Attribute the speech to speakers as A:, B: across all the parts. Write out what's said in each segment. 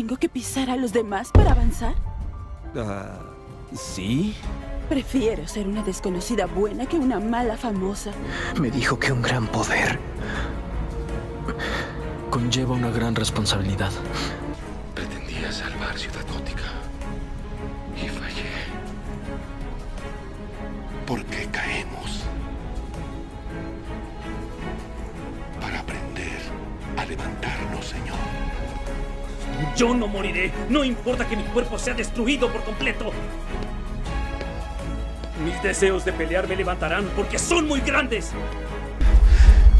A: ¿Tengo que pisar a los demás para avanzar?
B: ¿Sí?
A: Prefiero ser una desconocida buena que una mala famosa.
C: Me dijo que un gran poder conlleva una gran responsabilidad.
D: Pretendía salvar Ciudad Gótica y fallé. ¿Por qué caemos? Para aprender a levantarnos, Señor.
E: Yo no moriré. No importa que mi cuerpo sea destruido por completo. Mis deseos de pelear me levantarán porque son muy grandes.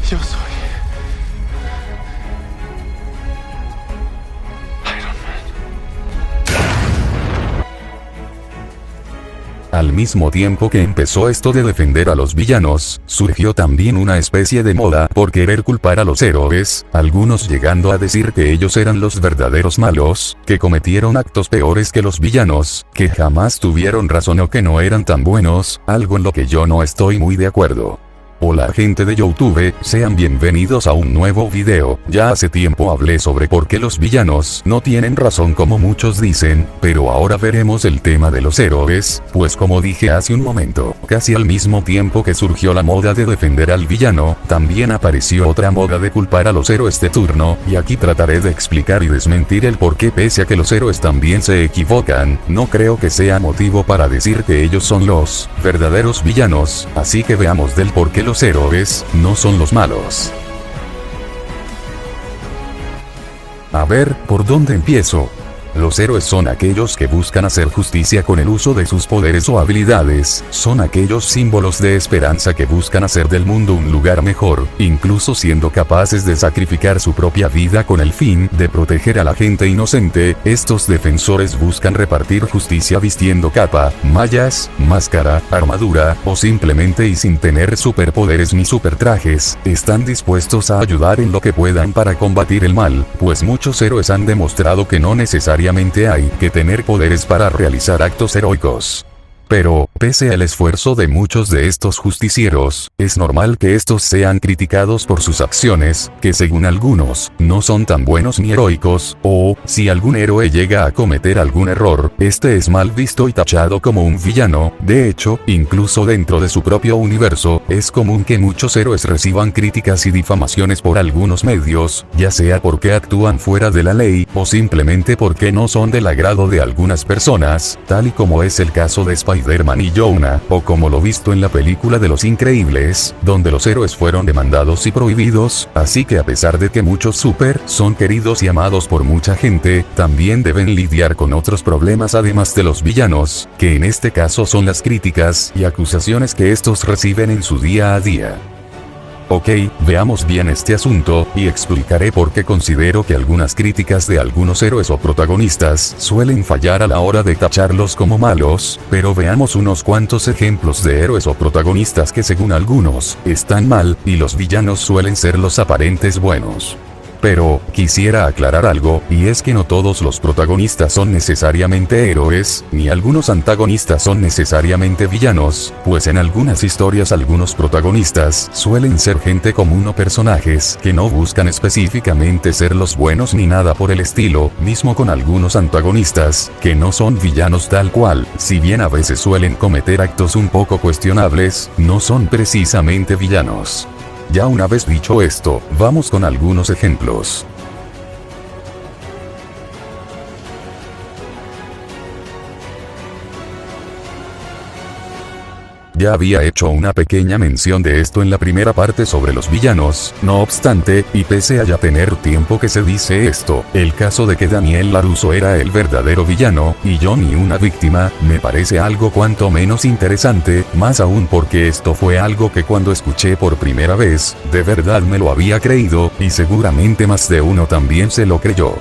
D: Yo soy Iron Man.
F: Al mismo tiempo que empezó esto de defender a los villanos, surgió también una especie de moda por querer culpar a los héroes, algunos llegando a decir que ellos eran los verdaderos malos, que cometieron actos peores que los villanos, que jamás tuvieron razón o que no eran tan buenos, algo en lo que yo no estoy muy de acuerdo. Hola gente de YouTube, sean bienvenidos a un nuevo video. Ya hace tiempo hablé sobre por qué los villanos no tienen razón como muchos dicen, pero ahora veremos el tema de los héroes, pues como dije hace un momento, casi al mismo tiempo que surgió la moda de defender al villano, también apareció otra moda de culpar a los héroes de turno, y aquí trataré de explicar y desmentir el por qué pese a que los héroes también se equivocan, no creo que sea motivo para decir que ellos son los verdaderos villanos, así que veamos del por qué los héroes no son los malos. A ver, ¿por dónde empiezo? Los héroes son aquellos que buscan hacer justicia con el uso de sus poderes o habilidades, son aquellos símbolos de esperanza que buscan hacer del mundo un lugar mejor, incluso siendo capaces de sacrificar su propia vida con el fin de proteger a la gente inocente. Estos defensores buscan repartir justicia vistiendo capa, mallas, máscara, armadura, o simplemente y sin tener superpoderes ni supertrajes, están dispuestos a ayudar en lo que puedan para combatir el mal, pues muchos héroes han demostrado que no necesariamente hay que tener poderes para realizar actos heroicos. Pero, pese al esfuerzo de muchos de estos justicieros, es normal que estos sean criticados por sus acciones, que según algunos, no son tan buenos ni heroicos, o, si algún héroe llega a cometer algún error, este es mal visto y tachado como un villano. De hecho, incluso dentro de su propio universo, es común que muchos héroes reciban críticas y difamaciones por algunos medios, ya sea porque actúan fuera de la ley, o simplemente porque no son del agrado de algunas personas, tal y como es el caso de Spider-Man y Jonah, o como lo visto en la película de Los Increíbles, donde los héroes fueron demandados y prohibidos, así que a pesar de que muchos super son queridos y amados por mucha gente, también deben lidiar con otros problemas además de los villanos, que en este caso son las críticas y acusaciones que estos reciben en su día a día. Ok, veamos bien este asunto, y explicaré por qué considero que algunas críticas de algunos héroes o protagonistas suelen fallar a la hora de tacharlos como malos, pero veamos unos cuantos ejemplos de héroes o protagonistas que según algunos, están mal, y los villanos suelen ser los aparentes buenos. Pero, quisiera aclarar algo, y es que no todos los protagonistas son necesariamente héroes, ni algunos antagonistas son necesariamente villanos, pues en algunas historias algunos protagonistas suelen ser gente común o personajes que no buscan específicamente ser los buenos ni nada por el estilo, mismo con algunos antagonistas, que no son villanos tal cual, si bien a veces suelen cometer actos un poco cuestionables, no son precisamente villanos. Ya una vez dicho esto, vamos con algunos ejemplos. Ya había hecho una pequeña mención de esto en la primera parte sobre los villanos, no obstante, y pese a ya tener tiempo que se dice esto, el caso de que Daniel LaRusso era el verdadero villano, y Johnny una víctima, me parece algo cuanto menos interesante, más aún porque esto fue algo que cuando escuché por primera vez, de verdad me lo había creído, y seguramente más de uno también se lo creyó.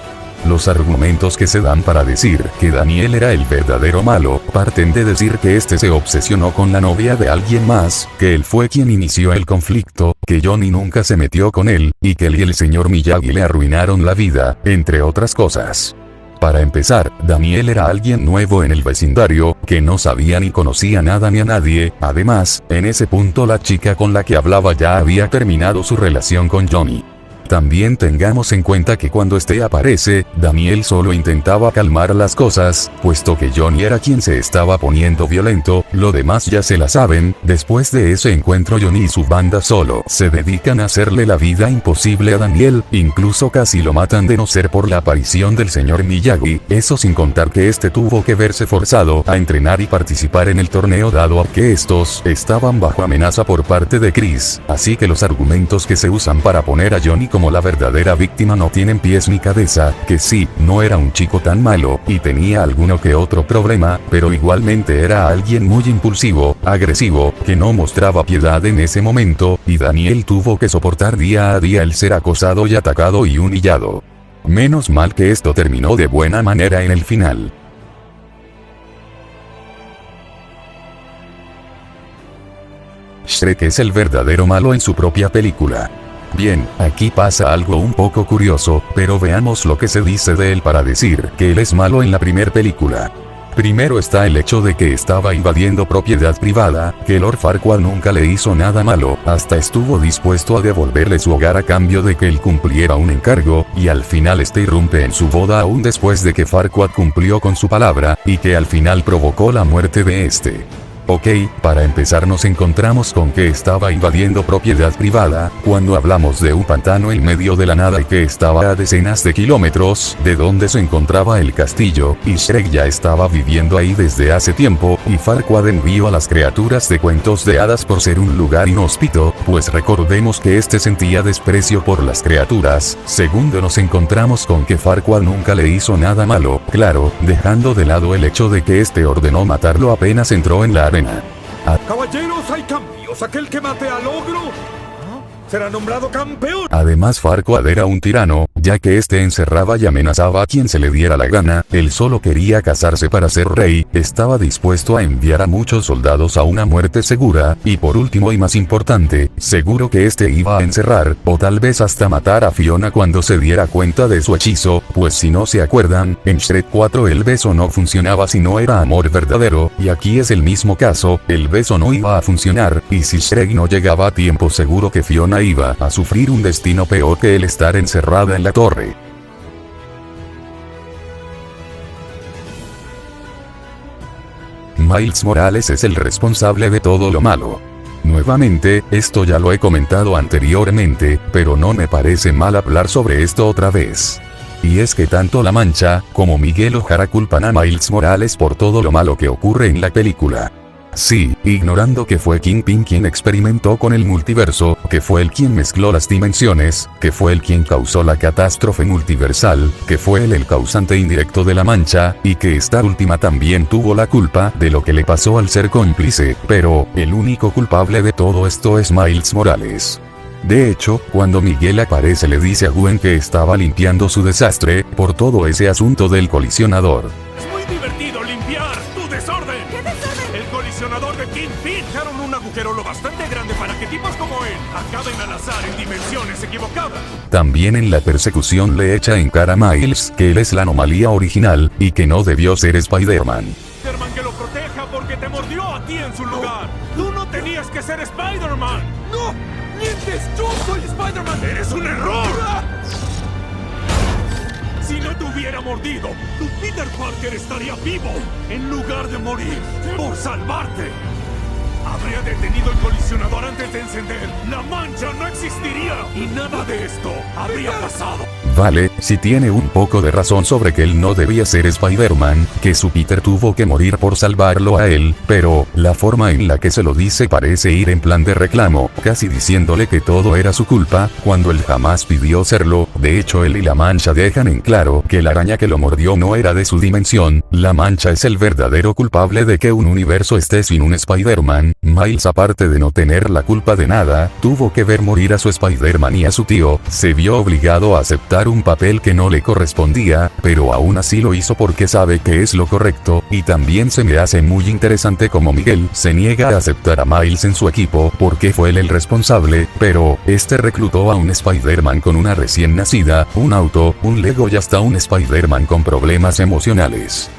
F: Los argumentos que se dan para decir que Daniel era el verdadero malo, parten de decir que este se obsesionó con la novia de alguien más, que él fue quien inició el conflicto, que Johnny nunca se metió con él, y que él y el señor Miyagi le arruinaron la vida, entre otras cosas. Para empezar, Daniel era alguien nuevo en el vecindario, que no sabía ni conocía nada ni a nadie, además, en ese punto la chica con la que hablaba ya había terminado su relación con Johnny. También tengamos en cuenta que cuando este aparece, Daniel solo intentaba calmar las cosas, puesto que Johnny era quien se estaba poniendo violento, lo demás ya se la saben. Después de ese encuentro, Johnny y su banda solo se dedican a hacerle la vida imposible a Daniel, incluso casi lo matan de no ser por la aparición del señor Miyagi, eso sin contar que este tuvo que verse forzado a entrenar y participar en el torneo dado a que estos estaban bajo amenaza por parte de Chris, así que los argumentos que se usan para poner a Johnny como la verdadera víctima no tienen pies ni cabeza, que sí, no era un chico tan malo, y tenía alguno que otro problema, pero igualmente era alguien muy impulsivo, agresivo, que no mostraba piedad en ese momento, y Daniel tuvo que soportar día a día el ser acosado y atacado y humillado. Menos mal que esto terminó de buena manera en el final. Shrek es el verdadero malo en su propia película. Bien, aquí pasa algo un poco curioso, pero veamos lo que se dice de él para decir que él es malo en la primer película. Primero está el hecho de que estaba invadiendo propiedad privada, que Lord Farquaad nunca le hizo nada malo, hasta estuvo dispuesto a devolverle su hogar a cambio de que él cumpliera un encargo, y al final este irrumpe en su boda aún después de que Farquaad cumplió con su palabra, y que al final provocó la muerte de este. Ok, para empezar nos encontramos con que estaba invadiendo propiedad privada, cuando hablamos de un pantano en medio de la nada y que estaba a decenas de kilómetros de donde se encontraba el castillo, y Shrek ya estaba viviendo ahí desde hace tiempo, y Farquaad envió a las criaturas de cuentos de hadas por ser un lugar inhóspito, pues recordemos que este sentía desprecio por las criaturas. Segundo nos encontramos con que Farquaad nunca le hizo nada malo, claro, dejando de lado el hecho de que este ordenó matarlo apenas entró en la arena.
B: Caballeros, hay cambios. Aquel que mate al ogro será nombrado campeón.
F: Además Farquaad era un tirano, ya que este encerraba y amenazaba a quien se le diera la gana, él solo quería casarse para ser rey, estaba dispuesto a enviar a muchos soldados a una muerte segura, y por último y más importante, seguro que este iba a encerrar, o tal vez hasta matar a Fiona cuando se diera cuenta de su hechizo, pues si no se acuerdan, en Shrek 4 el beso no funcionaba si no era amor verdadero, y aquí es el mismo caso, el beso no iba a funcionar, y si Shrek no llegaba a tiempo seguro que Fiona iba a sufrir un destino peor que el estar encerrada en la torre. Miles Morales es el responsable de todo lo malo. Nuevamente, esto ya lo he comentado anteriormente, pero no me parece mal hablar sobre esto otra vez. Y es que tanto La Mancha, como Miguel O'Hara culpan a Miles Morales por todo lo malo que ocurre en la película. Sí, ignorando que fue Kingpin quien experimentó con el multiverso, que fue el quien mezcló las dimensiones, que fue el quien causó la catástrofe multiversal, que fue el causante indirecto de La Mancha, y que esta última también tuvo la culpa de lo que le pasó al ser cómplice, pero el único culpable de todo esto es Miles Morales. De hecho, cuando Miguel aparece le dice a Gwen que estaba limpiando su desastre, por todo ese asunto del colisionador.
B: Es muy divertido limpiar tu desorden.
G: ¿Qué desorden?
B: El colisionador de Kingpin dejaron un agujero lo bastante grande para que tipos como él acaben al azar en dimensiones equivocadas.
F: También en la persecución le echa en cara a Miles que él es la anomalía original, y que no debió ser Spider-Man.
B: Spider-Man que lo proteja porque te mordió a ti en su lugar. Tú no tenías que ser Spider-Man. ¡No! ¡Mientes! ¡Yo soy Spider-Man! ¡Eres un error! Si no te hubiera mordido, tu Peter Parker estaría vivo en lugar de morir por salvarte. Habría detenido el colisionador antes de encender. La mancha no existiría y nada de esto habría pasado.
F: Vale, si tiene un poco de razón sobre que él no debía ser Spider-Man, que su Peter tuvo que morir por salvarlo a él, pero la forma en la que se lo dice parece ir en plan de reclamo, casi diciéndole que todo era su culpa, cuando él jamás pidió serlo. De hecho él y la mancha dejan en claro que la araña que lo mordió no era de su dimensión. La mancha es el verdadero culpable de que un universo esté sin un Spider-Man. Miles, aparte de no tener la culpa de nada, tuvo que ver morir a su Spider-Man y a su tío, se vio obligado a aceptar un papel que no le correspondía, pero aún así lo hizo porque sabe que es lo correcto, y también se me hace muy interesante como Miguel se niega a aceptar a Miles en su equipo porque fue él el responsable, pero este reclutó a un Spider-Man con una recién nacida, un auto, un Lego y hasta un Spider-Man con problemas emocionales.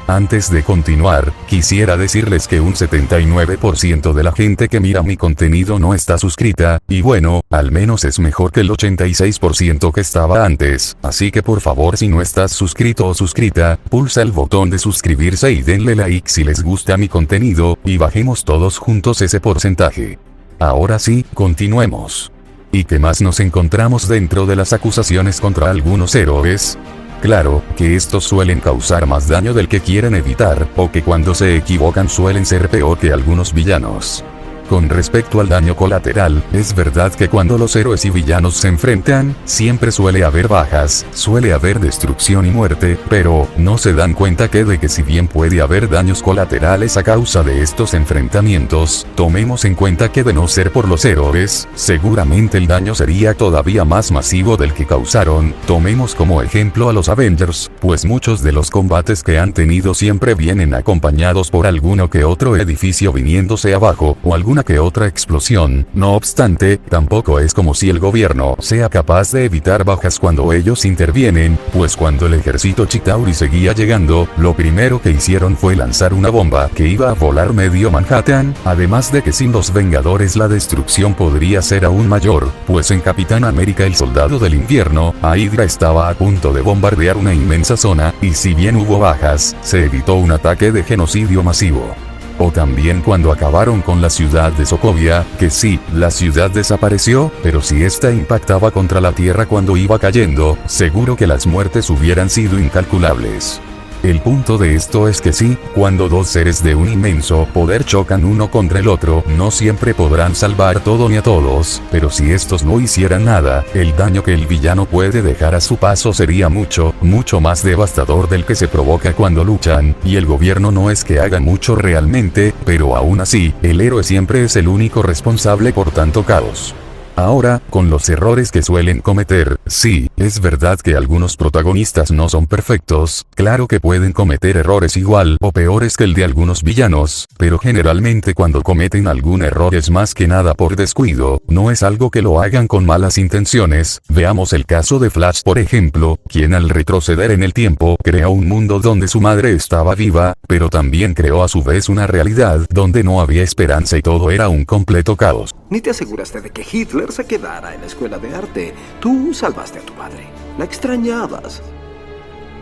F: Antes de continuar, quisiera decirles que un 79% de la gente que mira mi contenido no está suscrita, y bueno, al menos es mejor que el 86% que estaba antes, así que por favor si no estás suscrito o suscrita, pulsa el botón de suscribirse y denle like si les gusta mi contenido, y bajemos todos juntos ese porcentaje. Ahora sí, continuemos. ¿Y qué más nos encontramos dentro de las acusaciones contra algunos héroes? Claro, que estos suelen causar más daño del que quieren evitar, o que cuando se equivocan suelen ser peor que algunos villanos. Con respecto al daño colateral, es verdad que cuando los héroes y villanos se enfrentan, siempre suele haber bajas, suele haber destrucción y muerte, pero no se dan cuenta de que si bien puede haber daños colaterales a causa de estos enfrentamientos, tomemos en cuenta que de no ser por los héroes, seguramente el daño sería todavía más masivo del que causaron. Tomemos como ejemplo a los Avengers, pues muchos de los combates que han tenido siempre vienen acompañados por alguno que otro edificio viniéndose abajo, o alguna que otra explosión. No obstante, tampoco es como si el gobierno sea capaz de evitar bajas cuando ellos intervienen, pues cuando el ejército Chitauri seguía llegando, lo primero que hicieron fue lanzar una bomba que iba a volar medio Manhattan, además de que sin los Vengadores la destrucción podría ser aún mayor, pues en Capitán América el Soldado del Invierno, Hydra estaba a punto de bombardear una inmensa zona, y si bien hubo bajas, se evitó un ataque de genocidio masivo. O también cuando acabaron con la ciudad de Sokovia, que sí, la ciudad desapareció, pero si esta impactaba contra la tierra cuando iba cayendo, seguro que las muertes hubieran sido incalculables. El punto de esto es que sí, cuando dos seres de un inmenso poder chocan uno contra el otro, no siempre podrán salvar todo ni a todos, pero si estos no hicieran nada, el daño que el villano puede dejar a su paso sería mucho, mucho más devastador del que se provoca cuando luchan, y el gobierno no es que haga mucho realmente, pero aún así, el héroe siempre es el único responsable por tanto caos. Ahora, con los errores que suelen cometer, sí, es verdad que algunos protagonistas no son perfectos, claro que pueden cometer errores igual o peores que el de algunos villanos, pero generalmente cuando cometen algún error es más que nada por descuido, no es algo que lo hagan con malas intenciones. Veamos el caso de Flash por ejemplo, quien al retroceder en el tiempo creó un mundo donde su madre estaba viva, pero también creó a su vez una realidad donde no había esperanza y todo era un completo caos.
G: Ni te aseguraste de que Hitler se quedara en la escuela de arte. Tú salvaste a tu madre. La extrañabas.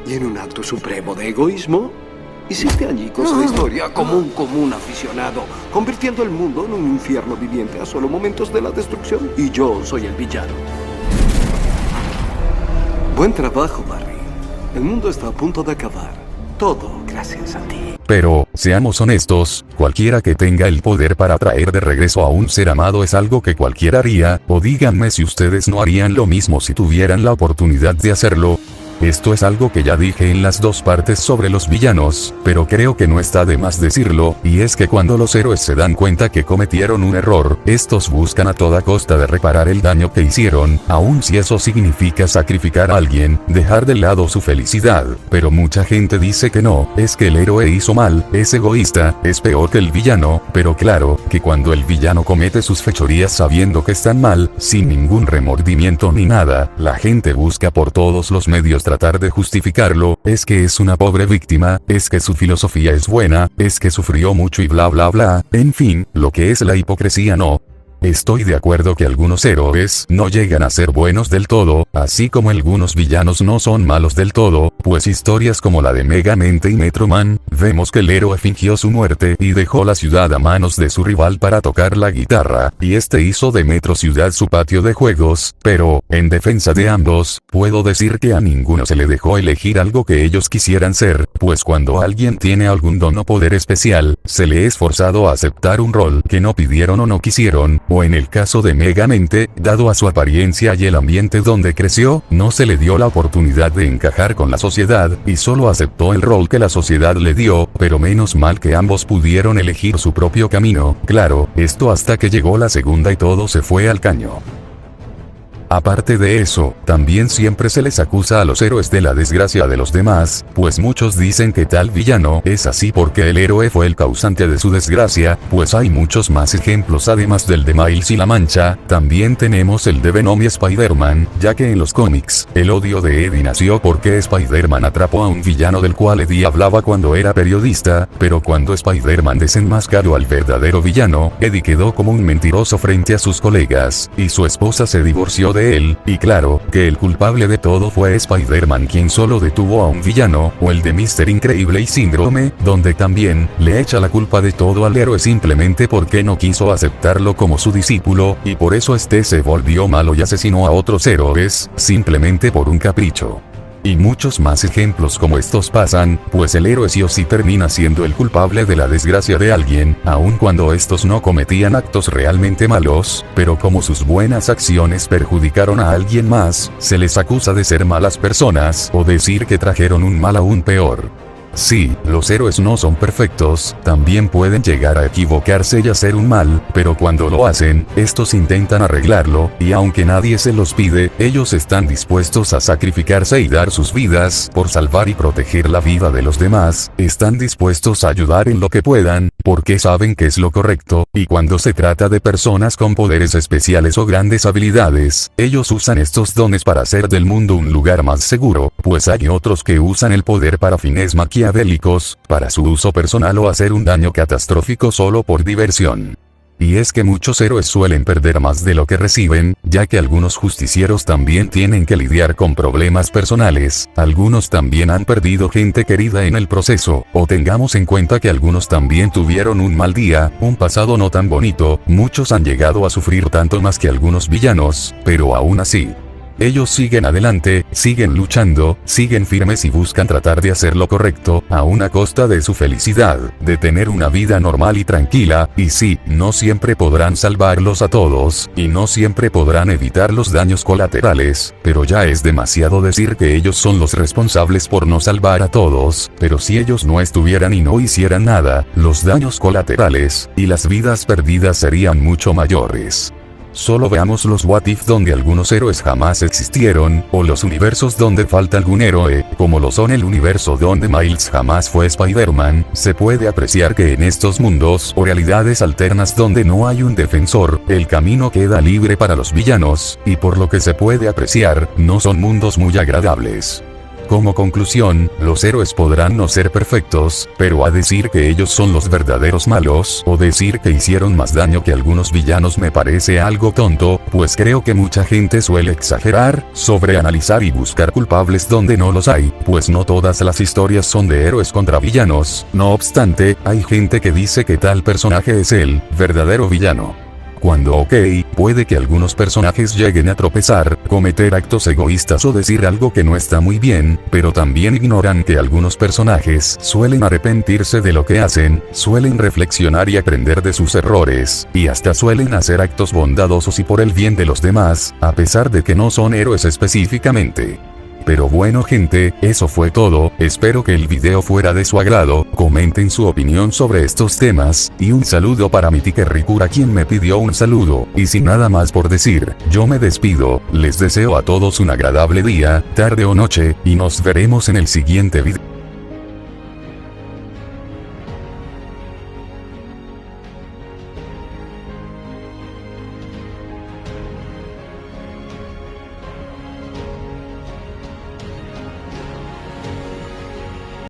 G: Y en un acto supremo de egoísmo, hiciste añicos la historia como un común aficionado, convirtiendo el mundo en un infierno viviente a solo momentos de la destrucción. Y yo soy el villano. Buen trabajo, Barry. El mundo está a punto de acabar. Todo gracias a ti.
F: Pero, seamos honestos, cualquiera que tenga el poder para traer de regreso a un ser amado es algo que cualquiera haría, o díganme si ustedes no harían lo mismo si tuvieran la oportunidad de hacerlo. Esto es algo que ya dije en las dos partes sobre los villanos, pero creo que no está de más decirlo, y es que cuando los héroes se dan cuenta que cometieron un error, estos buscan a toda costa de reparar el daño que hicieron, aun si eso significa sacrificar a alguien, dejar de lado su felicidad, pero mucha gente dice que no, es que el héroe hizo mal, es egoísta, es peor que el villano, pero claro, que cuando el villano comete sus fechorías sabiendo que están mal, sin ningún remordimiento ni nada, la gente busca por todos los medios tratar de justificarlo, es que es una pobre víctima, es que su filosofía es buena, es que sufrió mucho y bla bla bla, en fin, lo que es la hipocresía no. Estoy de acuerdo que algunos héroes no llegan a ser buenos del todo, así como algunos villanos no son malos del todo, pues historias como la de Megamente y Metro Man, vemos que el héroe fingió su muerte y dejó la ciudad a manos de su rival para tocar la guitarra, y este hizo de Metro Ciudad su patio de juegos, pero, en defensa de ambos, puedo decir que a ninguno se le dejó elegir algo que ellos quisieran ser, pues cuando alguien tiene algún don o poder especial, se le es forzado a aceptar un rol que no pidieron o no quisieron, o en el caso de Megamente, dado a su apariencia y el ambiente donde creció, no se le dio la oportunidad de encajar con la sociedad, y solo aceptó el rol que la sociedad le dio, pero menos mal que ambos pudieron elegir su propio camino, claro, esto hasta que llegó la segunda y todo se fue al caño. Aparte de eso, también siempre se les acusa a los héroes de la desgracia de los demás, pues muchos dicen que tal villano es así porque el héroe fue el causante de su desgracia, pues hay muchos más ejemplos además del de Miles y la Mancha. También tenemos el de Venom y Spider-Man, ya que en los cómics, el odio de Eddie nació porque Spider-Man atrapó a un villano del cual Eddie hablaba cuando era periodista, pero cuando Spider-Man desenmascaró al verdadero villano, Eddie quedó como un mentiroso frente a sus colegas, y su esposa se divorció de él, y claro, que el culpable de todo fue Spider-Man quien solo detuvo a un villano, o el de Mr. Increíble y Síndrome, donde también, le echa la culpa de todo al héroe simplemente porque no quiso aceptarlo como su discípulo, y por eso este se volvió malo y asesinó a otros héroes, simplemente por un capricho. Y muchos más ejemplos como estos pasan, pues el héroe sí o sí termina siendo el culpable de la desgracia de alguien, aun cuando estos no cometían actos realmente malos, pero como sus buenas acciones perjudicaron a alguien más, se les acusa de ser malas personas, o decir que trajeron un mal aún peor. Sí, los héroes no son perfectos, también pueden llegar a equivocarse y hacer un mal, pero cuando lo hacen, estos intentan arreglarlo, y aunque nadie se los pide, ellos están dispuestos a sacrificarse y dar sus vidas, por salvar y proteger la vida de los demás, están dispuestos a ayudar en lo que puedan, porque saben que es lo correcto, y cuando se trata de personas con poderes especiales o grandes habilidades, ellos usan estos dones para hacer del mundo un lugar más seguro, pues hay otros que usan el poder para fines maquiavélicos, para su uso personal o hacer un daño catastrófico solo por diversión. Y es que muchos héroes suelen perder más de lo que reciben, ya que algunos justicieros también tienen que lidiar con problemas personales, algunos también han perdido gente querida en el proceso, o tengamos en cuenta que algunos también tuvieron un mal día, un pasado no tan bonito, muchos han llegado a sufrir tanto más que algunos villanos, pero aún así, ellos siguen adelante, siguen luchando, siguen firmes y buscan tratar de hacer lo correcto, aún a costa de su felicidad, de tener una vida normal y tranquila, y sí, no siempre podrán salvarlos a todos, y no siempre podrán evitar los daños colaterales, pero ya es demasiado decir que ellos son los responsables por no salvar a todos, pero si ellos no estuvieran y no hicieran nada, los daños colaterales, y las vidas perdidas serían mucho mayores. Solo veamos los What If donde algunos héroes jamás existieron, o los universos donde falta algún héroe, como lo son el universo donde Miles jamás fue Spider-Man. Se puede apreciar que en estos mundos o realidades alternas donde no hay un defensor, el camino queda libre para los villanos, y por lo que se puede apreciar, no son mundos muy agradables. Como conclusión, los héroes podrán no ser perfectos, pero a decir que ellos son los verdaderos malos, o decir que hicieron más daño que algunos villanos me parece algo tonto, pues creo que mucha gente suele exagerar, sobreanalizar y buscar culpables donde no los hay, pues no todas las historias son de héroes contra villanos. No obstante, hay gente que dice que tal personaje es el verdadero villano. Cuando ok, puede que algunos personajes lleguen a tropezar, cometer actos egoístas o decir algo que no está muy bien, pero también ignoran que algunos personajes suelen arrepentirse de lo que hacen, suelen reflexionar y aprender de sus errores, y hasta suelen hacer actos bondadosos y por el bien de los demás, a pesar de que no son héroes específicamente. Pero bueno gente, eso fue todo, espero que el video fuera de su agrado, comenten su opinión sobre estos temas, y un saludo para mi Tike Rikura quien me pidió un saludo, y sin nada más por decir, yo me despido, les deseo a todos un agradable día, tarde o noche, y nos veremos en el siguiente video.